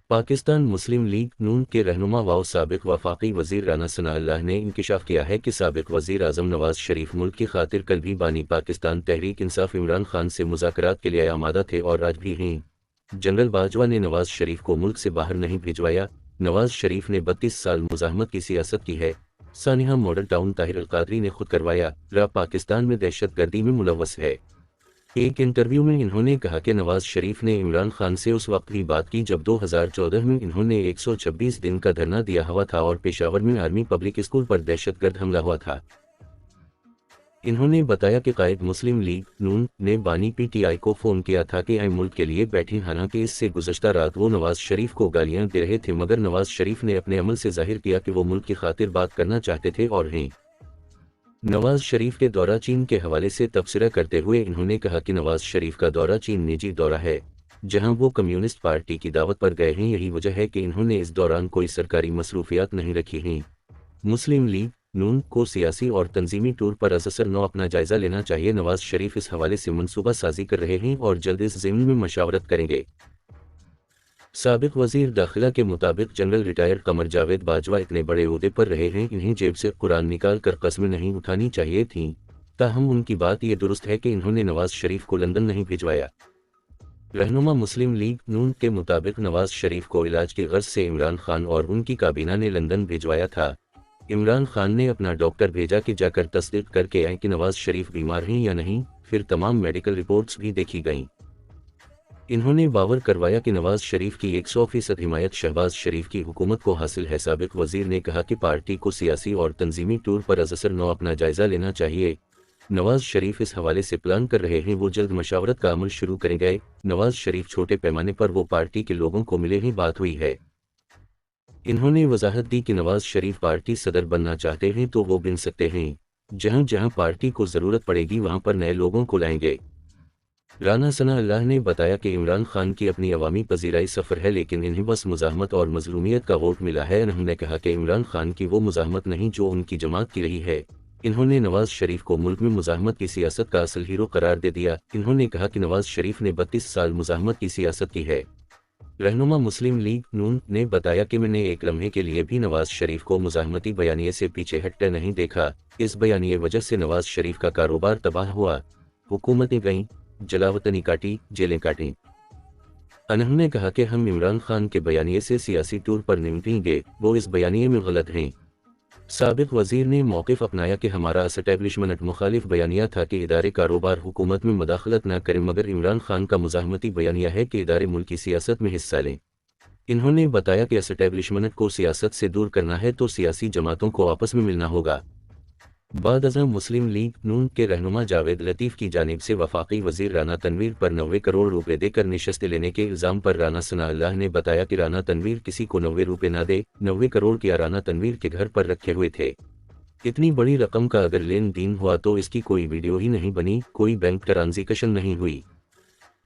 پاکستان مسلم league نون کے رہنما و سابق وفاقی وزیر رانا ثناء اللہ نے انکشاف کیا ہے کہ سابق وزیر اعظم نواز شریف ملک کی خاطر کل بھی بانی پاکستان تحریک انصاف عمران خان سے مذاکرات کے لیے آمادہ تھے اور آج بھی ہیں۔ جنرل باجوہ نے نواز شریف کو ملک سے باہر نہیں بھیجوایا۔ نواز شریف نے 32 سال مزاحمت کی سیاست کی ہے۔ سانحہ ماڈل ٹاؤن طاہر القادری نے خود کروایا، پاکستان میں دہشت گردی میں ملوث ہے۔ ایک انٹرویو میں انہوں نے کہا کہ نواز شریف نے عمران خان سے اس وقت بھی بات کی جب 2014 میں انہوں نے 126 دن کا دھرنا دیا ہوا تھا اور پشاور میں آرمی پبلک اسکول پر دہشت گرد حملہ ہوا تھا۔ انہوں نے بتایا کہ قائد مسلم لیگ نون نے بانی پی ٹی آئی کو فون کیا تھا کہ ملک کے لیے بیٹھیں، حالانکہ اس سے گزشتہ رات وہ نواز شریف کو گالیاں دے رہے تھے، مگر نواز شریف نے اپنے عمل سے ظاہر کیا کہ وہ ملک کی خاطر بات کرنا چاہتے تھے اور ہیں۔ نواز شریف کے دورہ چین کے حوالے سے تبصرہ کرتے ہوئے انہوں نے کہا کہ نواز شریف کا دورہ چین نجی دورہ ہے، جہاں وہ کمیونسٹ پارٹی کی دعوت پر گئے ہیں۔ یہی وجہ ہے کہ انہوں نے اس دوران کوئی سرکاری مصروفیات نہیں رکھی ہیں۔ مسلم لیگ نون کو سیاسی اور تنظیمی طور پر از اثر نو اپنا جائزہ لینا چاہیے۔ نواز شریف اس حوالے سے منصوبہ سازی کر رہے ہیں اور جلد اس ضمن میں مشاورت کریں گے۔ سابق وزیر داخلہ کے مطابق جنرل ریٹائر قمر جاوید باجوہ اتنے بڑے عہدے پر رہے ہیں، انہیں جیب سے قرآن نکال کر قسمیں نہیں اٹھانی چاہیے تھیں۔ تاہم ان کی بات یہ درست ہے کہ انہوں نے نواز شریف کو لندن نہیں بھیجوایا۔ رہنما مسلم لیگ نون کے مطابق نواز شریف کو علاج کی غرض سے عمران خان اور ان کی کابینہ نے لندن بھیجوایا تھا۔ عمران خان نے اپنا ڈاکٹر بھیجا کہ جا کر تصدیق کر کے آئیں کہ نواز شریف بیمار ہیں یا نہیں، پھر تمام میڈیکل رپورٹس بھی دیکھی گئیں۔ انہوں نے باور کروایا کہ نواز شریف کی 100% حمایت شہباز شریف کی حکومت کو حاصل ہے۔ سابق وزیر نے کہا کہ پارٹی کو سیاسی اور تنظیمی طور پر از اثر نو اپنا جائزہ لینا چاہیے۔ نواز شریف اس حوالے سے پلان کر رہے ہیں، وہ جلد مشاورت کا عمل شروع کریں گے۔ نواز شریف چھوٹے پیمانے پر وہ پارٹی کے لوگوں کو ملے ہی بات ہوئی ہے۔ انہوں نے وضاحت دی کہ نواز شریف پارٹی صدر بننا چاہتے ہیں تو وہ بن سکتے ہیں، جہاں جہاں پارٹی کو ضرورت پڑے گی وہاں پر نئے لوگوں کو لائیں گے۔ رانا ثناء اللہ نے بتایا کہ عمران خان کی اپنی عوامی پذیرائی سفر ہے، لیکن انہیں بس مزاحمت اور مظلومیت کا ووٹ ملا ہے۔ انہوں نے کہا کہ عمران خان کی وہ مزاحمت نہیں جو ان کی جماعت کی رہی ہے۔ انہوں نے نواز شریف کو ملک میں مزاحمت کی سیاست کا اصل ہیرو قرار دے دیا۔ انہوں نے کہا کہ نواز شریف نے 32 سال مزاحمت کی سیاست کی ہے۔ رہنما مسلم لیگ نون نے بتایا کہ میں نے ایک لمحے کے لیے بھی نواز شریف کو مزاحمتی بیانیے سے پیچھے ہٹتے نہیں دیکھا۔ اس بیانیے وجہ سے نواز شریف کا کاروبار تباہ ہوا، حکومتیں گئیں، جلاوطنی کاٹی، جیلیں کاٹیں۔ انہوں نے کہا کہ ہم عمران خان کے بیانیے سے سیاسی طور پر نمٹیں گے، وہ اس بیانیے میں غلط ہیں۔ سابق وزیر نے موقف اپنایا کہ ہمارا اسٹیبلشمنٹ مخالف بیانیہ تھا کہ ادارے کاروبار حکومت میں مداخلت نہ کریں، مگر عمران خان کا مزاحمتی بیانیہ ہے کہ ادارے ملکی سیاست میں حصہ لیں۔ انہوں نے بتایا کہ اسٹیبلشمنٹ کو سیاست سے دور کرنا ہے تو سیاسی جماعتوں کو آپس میں ملنا ہوگا۔ بعد ازاں مسلم لیگ نون کے رہنما جاوید لطیف کی جانب سے وفاقی وزیر رانا تنویر پر 90 کروڑ روپے دے کر نشستیں لینے کے الزام پر رانا ثناء اللہ نے بتایا کہ رانا تنویر کسی کو 90 روپے نہ دے، 90 کروڑ کیا رانا تنویر کے گھر پر رکھے ہوئے تھے۔ اتنی بڑی رقم کا اگر لین دین ہوا تو اس کی کوئی ویڈیو ہی نہیں بنی، کوئی بینک ٹرانزیکشن نہیں ہوئی۔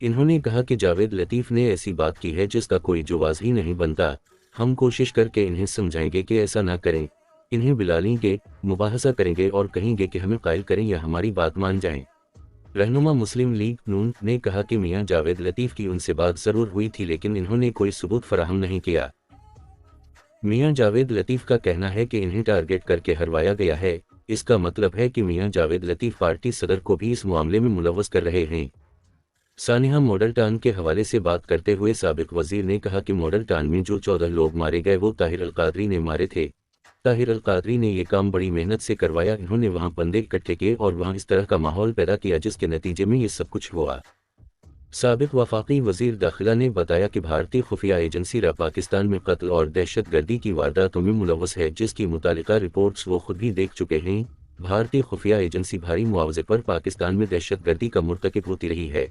انہوں نے کہا کہ جاوید لطیف نے ایسی بات کی ہے جس کا کوئی جواز ہی نہیں بنتا۔ ہم کوشش کر کے انہیں سمجھائیں گے کہ ایسا نہ کریں، انہیں بلا لیں گے، مباحثہ کریں گے اور کہیں گے کہ ہمیں قائل کریں یا ہماری بات مان جائیں۔ رہنما مسلم لیگ نون نے کہا کہ میاں جاوید لطیف کی ان سے بات ضرور ہوئی تھی، لیکن انہوں نے کوئی ثبوت فراہم نہیں کیا۔ میاں جاوید لطیف کا کہنا ہے کہ انہیں ٹارگٹ کر کے ہروایا گیا ہے۔ اس کا مطلب ہے کہ میاں جاوید لطیف پارٹی صدر کو بھی اس معاملے میں ملوث کر رہے ہیں۔ سانحہ ماڈل ٹاؤن کے حوالے سے بات کرتے ہوئے سابق وزیر نے کہا کہ ماڈل ٹاؤن میں جو 14 لوگ مارے گئے وہ طاہر القادری نے مارے تھے۔ طاہر القادری نے یہ کام بڑی محنت سے کروایا، انہوں نے وہاں بندے اکٹھے کیے اور وہاں اس طرح کا ماحول پیدا کیا جس کے نتیجے میں یہ سب کچھ ہوا۔ سابق وفاقی وزیر داخلہ نے بتایا کہ بھارتی خفیہ ایجنسی را پاکستان میں قتل اور دہشت گردی کی وارداتوں میں ملوث ہے، جس کی متعلقہ رپورٹس وہ خود بھی دیکھ چکے ہیں۔ بھارتی خفیہ ایجنسی بھاری معاوضے پر پاکستان میں دہشت گردی کا مرتکب ہوتی رہی ہے۔